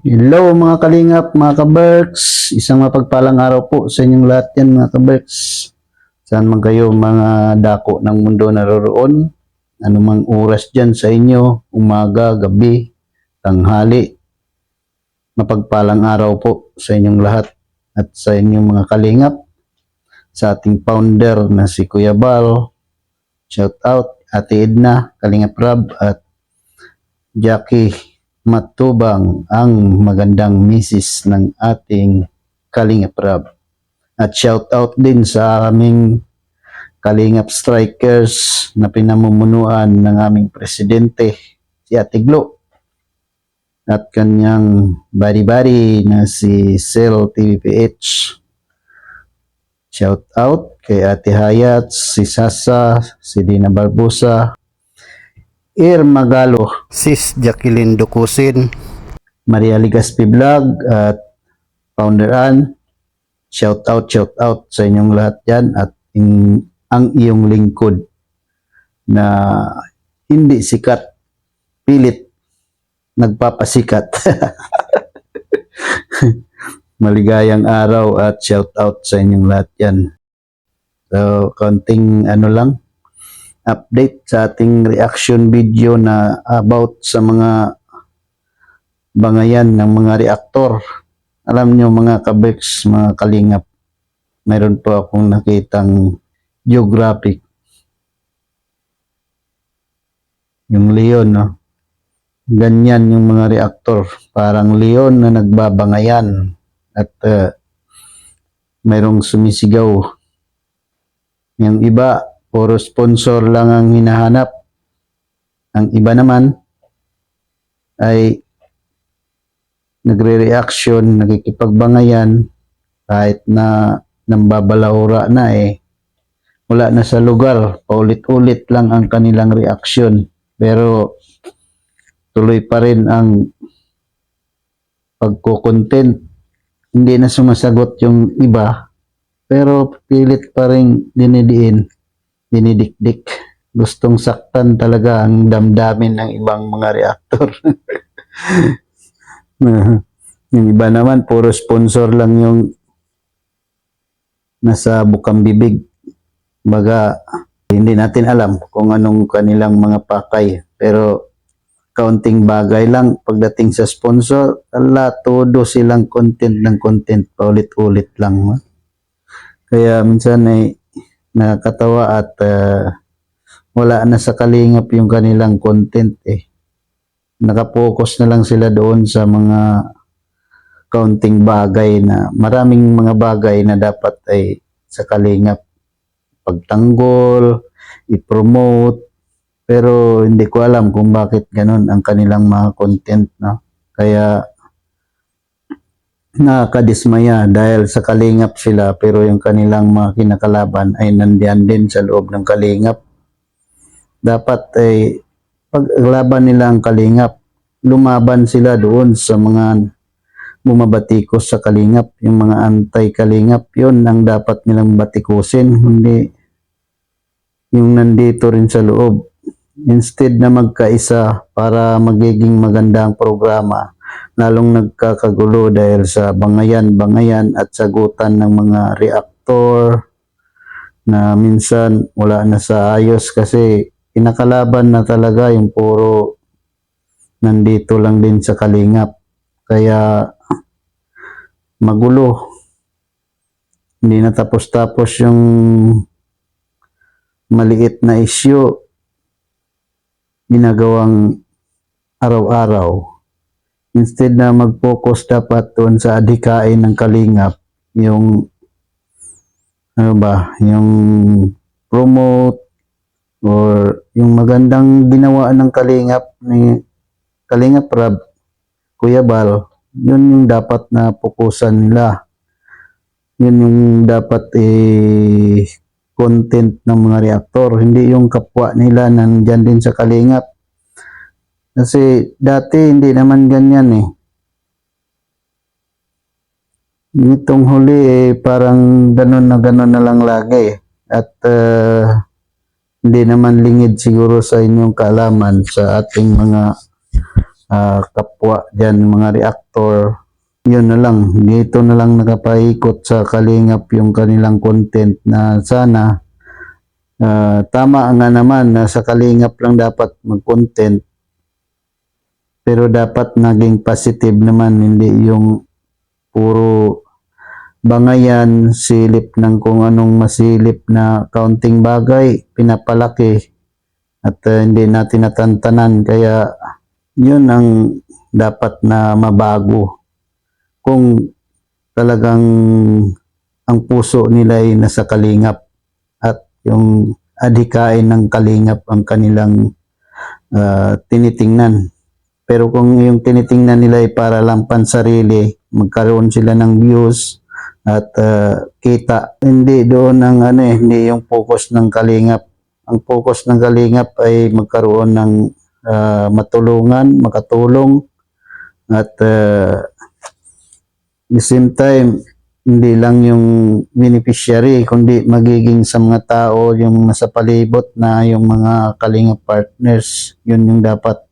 Hello mga kalingap, mga kaberks. Isang mapagpalang araw po sa inyong lahat yan mga kaberks. Saan man kayo mga dako ng mundo naroroon, anumang oras dyan sa inyo, umaga, gabi, tanghali. Mapagpalang araw po sa inyong lahat at sa inyong mga kalingap. Sa ating founder na si Kuya Bal, shout out, Ate Edna, Kalingap Rab at Jackie Matubang, ang magandang misis ng ating Kalingap Rab. At shout out din sa aming Kalingap Strikers na pinamumunuan ng aming presidente, si Ate Glo. At kanyang bari-bari na si Cel TVPH. Shout out kay Ate Hayat, si Sasa, si Dina Barbosa, Magalo, Sis Jacqueline Dukusin, Maria Ligaspi Vlog at Founder Ann. Shout out sa inyong lahat dyan at ang iyong lingkod na hindi sikat, pilit nagpapasikat. Maligayang araw at shout out sa inyong lahat yan. So, konting update sa ating reaction video na about sa mga bangayan ng mga reaktor. Alam nyo mga kabeks, mga kalingap, mayroon po akong nakitang geographic. Yung leon, no? Ganyan yung mga reaktor. Parang leon na nagbabangayan at mayroong sumisigaw. Yung iba, puro sponsor lang ang hinahanap. Ang iba naman ay nagre-reaction, nakikipagbangayan kahit na nambabalahura na wala na sa lugar, paulit-ulit lang ang kanilang reaction. Pero tuloy pa rin ang pagko-content. Hindi na sumasagot yung iba, pero pilit pa rin dinidikdik. Gustong saktan talaga ang damdamin ng ibang mga reaktor. Yung iba naman, puro sponsor lang yung nasa bukang bibig. Baga, hindi natin alam kung anong kanilang mga pakay. Pero, kaunting bagay lang pagdating sa sponsor, todo silang content ng content, paulit-ulit lang. Kaya minsan ay nakakatawa at wala na sa kalingap yung kanilang content Nakapokus na lang sila doon sa mga kaunting bagay na maraming mga bagay na dapat ay sa kalingap pagtanggol, i-promote, pero hindi ko alam kung bakit ganun ang kanilang mga content, no? Kaya nakakadismaya dahil sa kalingap sila pero yung kanilang mga kinakalaban ay nandiyan din sa loob ng kalingap. Dapat ay paglaban nila ang kalingap, lumaban sila doon sa mga bumabatikos sa kalingap, yung mga anti-kalingap, yun ang dapat nilang batikusin, hindi yung nandito rin sa loob. Instead na magkaisa para magiging magandang programa, lalong nagkakagulo dahil sa bangayan at sagutan ng mga reaktor na minsan wala na sa ayos kasi kinakalaban na talaga yung puro nandito lang din sa kalingap. Kaya magulo. Hindi na tapos-tapos yung maliit na issue ginagawang araw-araw. Instead na mag-focus dapat doon sa adhikain ng kalingap, yung yung promote or yung magandang ginawa ng kalingap ni Kalingap Rab, Kuya Bal, yun yung dapat na fokusan nila. Yun yung dapat content ng mga reaktor, hindi yung kapwa nila nandyan din sa kalingap. Kasi dati hindi naman ganyan Nitong huli parang ganun na lang lagi at hindi naman lingid siguro sa inyong kaalaman sa ating mga kapwa dyan, mga reactor. Yun na lang, dito na lang nakapaikot sa Kalingap yung kanilang content na sana tama nga naman na sa Kalingap lang dapat mag-content, pero dapat naging positive naman, hindi yung puro bangayan, silip ng kung anong masilip na kaunting bagay, pinapalaki at hindi natin natantanan. Kaya yun ang dapat na mabago. Kung talagang ang puso nila ay nasa Kalingap at yung adhikain ng Kalingap ang kanilang tinitingnan. Pero kung yung tinitingnan nila ay para lang pansarili, magkaroon sila ng views at kita, hindi doon ang hindi yung focus ng Kalingap. Ang focus ng Kalingap ay magkaroon ng matulungan, makatulong at the same time hindi lang yung beneficiary kundi magiging sa mga tao yung nasa palibot na yung mga Kalingap partners. Yun yung dapat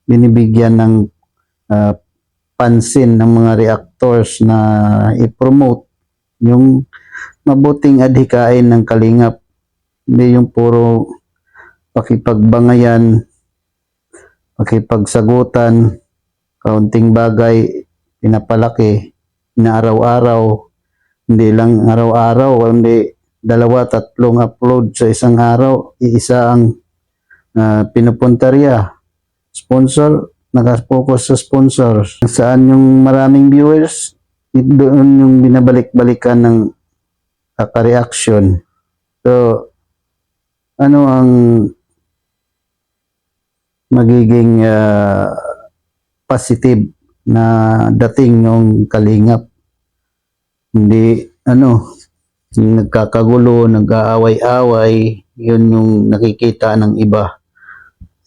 binibigyan ng pansin ng mga reactors na i-promote yung mabuting adhikain ng Kalingap, hindi yung puro pakipagbangayan, pakipagsagutan, kaunting bagay pinapalaki na araw-araw, hindi lang araw-araw, hindi 2-3 upload sa isang araw, iisa ang pinupuntarya. Sponsor, nakapokus sa sponsors. Saan yung maraming viewers, doon yung binabalik-balikan ng kaka-reaction. So, ano ang magiging positive na dating ng Kalingap? Hindi, nagkakagulo, nag-aaway-away, yun yung nakikita ng iba.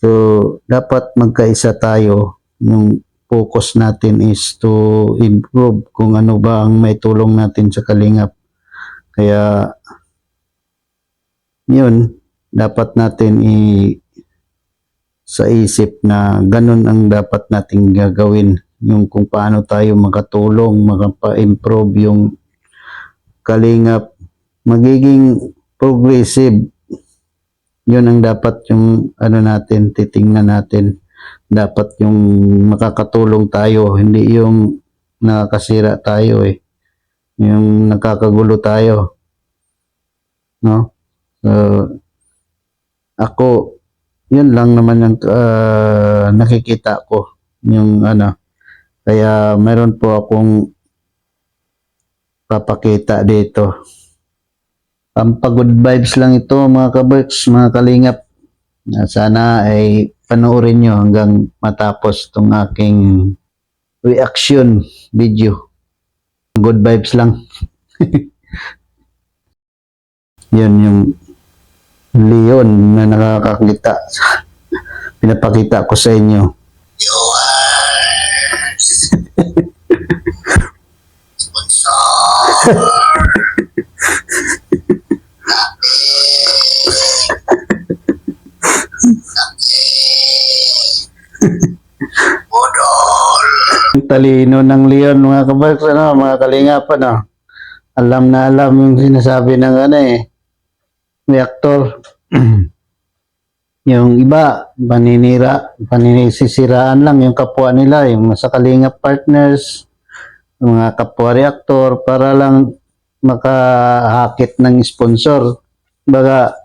So, dapat magkaisa tayo. Yung focus natin is to improve kung ano ba ang may tulong natin sa Kalingap. Kaya, yun, dapat natin sa isip na ganun ang dapat nating gagawin. Yung kung paano tayo makatulong, makapa-improve yung Kalingap, magiging progressive. Yun ang dapat yung natin, titingnan natin. Dapat yung makakatulong tayo, hindi yung nakakasira tayo yung nakakagulo tayo. No? So, ako, yun lang naman yung nakikita ko. Yung kaya meron po akong papakita dito. Pampagod vibes lang ito mga kaberks, mga Kalingap. Sana ay panoorin nyo hanggang matapos itong aking reaction video. Good vibes lang. Yun yung Leon na nakakakita. Pinapakita ko sa inyo. Ang talino ng Leon mga kabarks, mga Kalingap, alam na alam yung sinasabi ng reactor. Yung iba paninisisiraan lang yung kapwa nila, yung sa Kalingap partners, mga kapwa reactor, para lang makahakit ng sponsor. Baga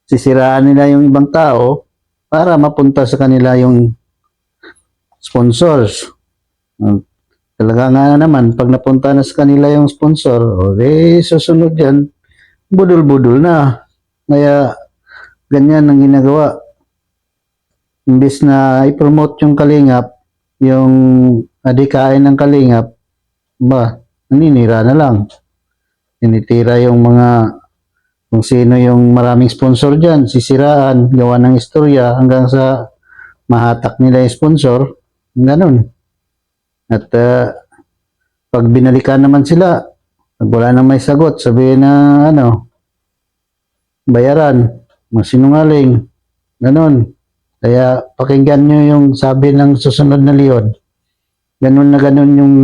sisiraan nila yung ibang tao para mapunta sa kanila yung sponsors. Talaga nga naman, pag napunta na sa kanila yung sponsor, susunod yan, budol-budol na. Kaya, ganyan ang ginagawa. Imbis na i-promote yung Kalingap, yung adhikain ng Kalingap, naninira na lang. Tinitira yung kung sino yung maraming sponsor dyan, sisiraan, gawa ng istorya, hanggang sa mahatak nila yung sponsor, ganun. At pag binalikan naman sila, pag wala nang may sagot, sabihin na bayaran, masinungaling, ganun. Kaya pakinggan nyo yung sabi ng susunod na leon. Ganun na ganun yung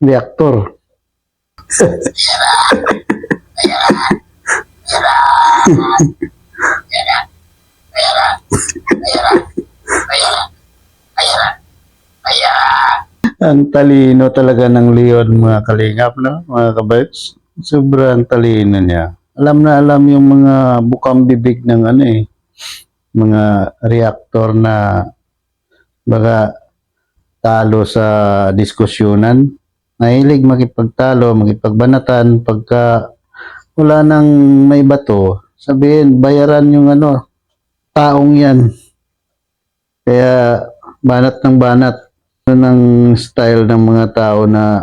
reactor. Ang talino talaga ng leon, mga kalingap, no? Mga kabarks. Sobrang talino niya. Alam na alam yung mga bukang bibig ng ano eh, mga reactor na baka talo sa diskusyonan. Mahilig makipagtalo, makipagbanatan. Pagka wala nang may bato, sabihin, bayaran yung ano, taong yan. Kaya banat ng banat. Yun ang style ng mga tao na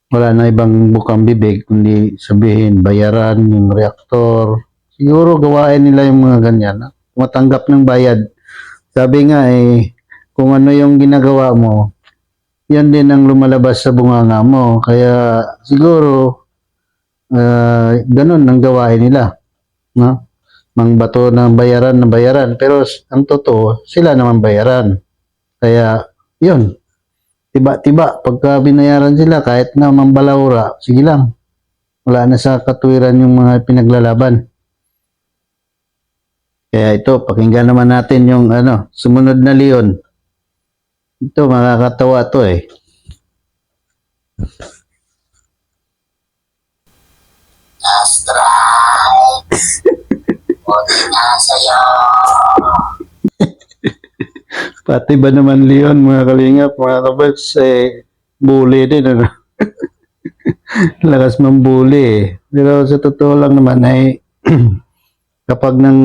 wala na ibang bukang bibig, kundi sabihin, bayaran yung reactor. Siguro gawain nila yung mga ganyan. Matanggap ng bayad. Sabi nga eh, kung ano yung ginagawa mo, yan din ang lumalabas sa bunganga mo. Kaya siguro, ganun ang gawain nila. No? Mangbato ng bayaran. Pero ang totoo, sila naman bayaran. Kaya, yun. Tiba-tiba, pagka binayaran sila, kahit na mambalawra, sige lang. Wala na sa katwiran yung mga pinaglalaban. Kaya ito, pakinggan naman natin yung sumunod na leon. Ito, makakatawa to eh. Pati ba naman leon, mga kalingap, mga kabats, bully din, ano? Lakas mambuli eh. Pero sa totoo lang naman ay kapag nang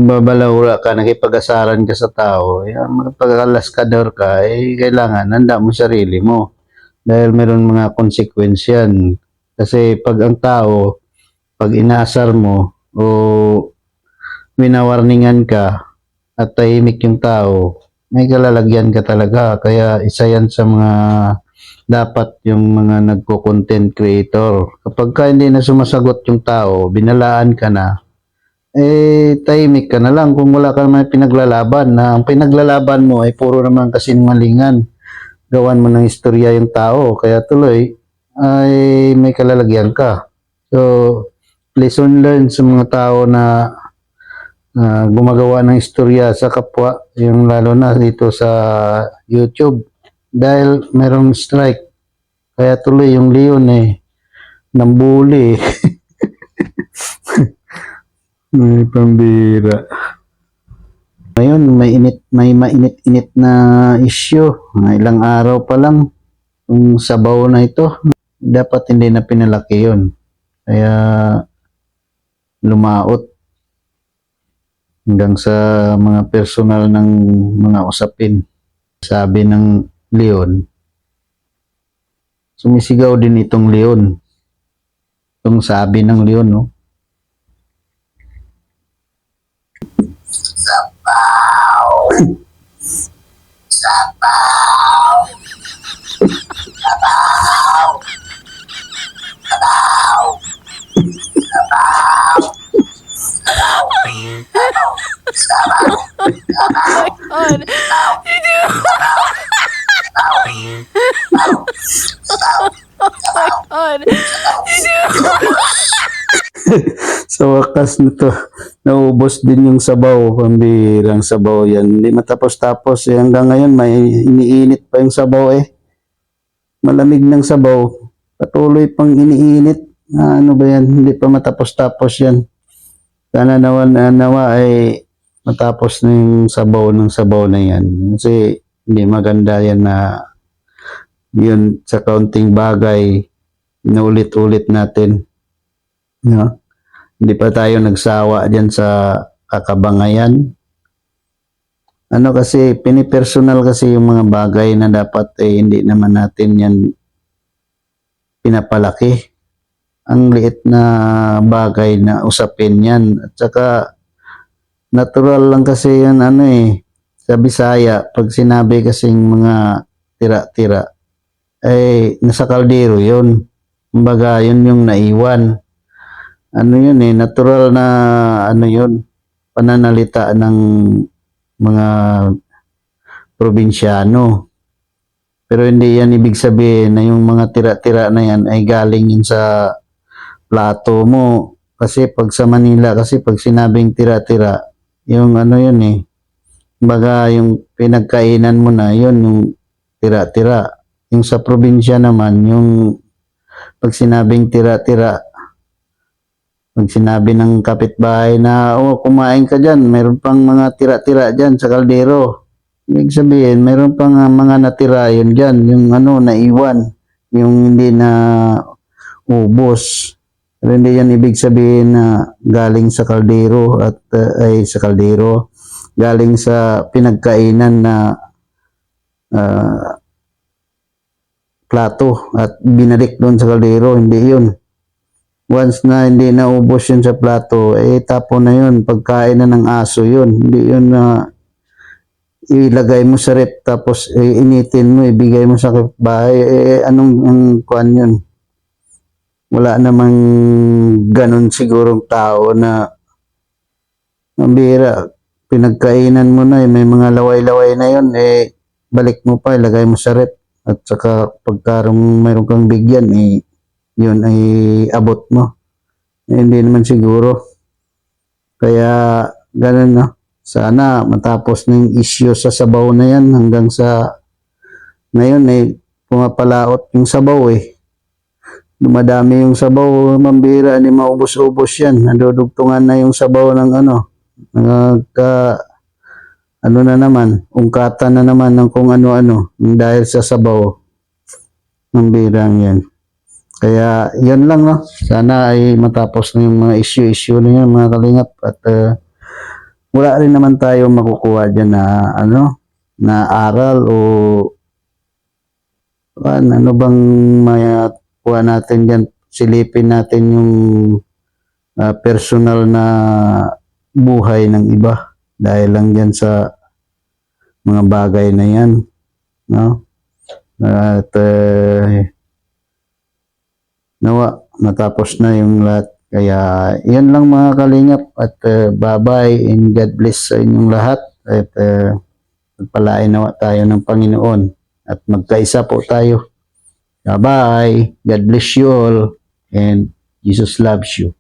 babalawra ka, nakipag-asaran ka sa tao, pag-alaskador ka, kailangan handa mo sarili mo. Dahil meron mga konsekwensyan. Kasi pag ang tao, pag inaasar mo o winawarningan ka at tahimik yung tao, may kalalagyan ka talaga. Kaya isa yan sa mga dapat yung mga nagko-content creator. Kapag ka hindi na sumasagot yung tao, binalaan ka na, tahimik ka na lang kung wala ka naman pinaglalaban. Na ang pinaglalaban mo ay puro naman kasinungalingan. Gawan mo ng istorya yung tao, kaya tuloy ay may kalalagyan ka. So, lesson learned sa mga tao na gumagawa ng istorya sa kapwa, yung lalo na dito sa YouTube. Dahil merong strike, kaya tuloy yung leon nambuli. May pambira. Ngayon, may mainit-init na issue. Ilang araw pa lang, yung sabaw na ito, dapat hindi na pinalaki yun. Kaya, lumaot hanggang sa mga personal ng mga usapin. Sabi ng leon, sumisigaw din itong leon. Itong sabi ng leon, no? Sabaw! Sabaw! Sabaw! Sabaw! Sabaw! Sabaw! Oh my God. Sa wakas nito, naubos din yung sabaw, pambirang sabaw yan. Hindi matapos-tapos hanggang ngayon may iniinit pa yung sabaw Malamig ng sabaw, patuloy pang iniinit. Ano ba yan? Hindi pa matapos-tapos yan. Sana nawa ay matapos na yung sabaw ng sabaw na yan. Kasi hindi maganda yan na yun sa kaunting bagay inulit-ulit natin. No? Hindi pa tayo nagsawa dyan sa kakabangayan. Ano kasi, pinipersonal kasi yung mga bagay na dapat hindi naman natin yan pinapalaki. Ang liit na bagay na usapin yan. At saka, natural lang kasi yan sa Bisaya, pag sinabi kasing mga tira-tira, nasa kaldero yun. Kumbaga, yun yung naiwan. Yun natural na yun. pananalita ng mga probinsyano. Pero hindi yan ibig sabihin na yung mga tira-tira na yan ay galing yun sa plato mo. Kasi pag sa Manila, kasi pag sinabing tira-tira, yung ano yun eh, baga yung pinagkainan mo na, yun yung tira-tira. Yung sa probinsya naman, yung pag sinabing tira-tira, pag sinabi ng kapitbahay na, oh, kumain ka dyan, meron pang mga tira-tira dyan sa kaldero. Ibig sabihin, meron pang mga natira yun dyan, yung ano, naiwan, yung hindi na ubos. Pero hindi yan ibig sabihin na galing sa kaldero at ay sa kaldero, galing sa pinagkainan na plato at binalik doon sa kaldero, hindi yun. Once na hindi naubos yun sa plato, tapon na yun, pagkain na ng aso yun, hindi yun na ilagay mo sa rep tapos initin mo, ibigay mo sa kapitbahay, anong ang kuan yun? Wala namang ganun sigurong tao na mambira, pinagkainan mo na, may mga laway-laway na yun, balik mo pa, ilagay mo sa rep at saka pagkarong mayroon kang bigyan, yun ay abot mo. Hindi naman siguro. Kaya ganun, no? Sana matapos na yung issue sa sabaw na yan hanggang sa ngayon pumapalaot yung sabaw Dumadami yung sabaw, mambira, hindi maubos-ubos yan. Nadudugtungan na yung sabaw ng ano. Ano na naman, ungkatan na naman ng kung ano-ano dahil sa sabaw. Mambirang yan. Kaya yan lang, no? Sana ay matapos na yung mga issue na yan, mga kalingap. At wala rin naman tayo makukuha dyan na na aral o ano bang makuha natin dyan, silipin natin yung personal na buhay ng iba dahil lang dyan sa mga bagay na yan, no? At nawa matapos na yung lahat. Kaya yan lang mga kalingap at bye-bye and God bless sa inyong lahat at pagpalain nawa tayo ng Panginoon at magkaisa po tayo. Bye-bye. God bless you all and Jesus loves you.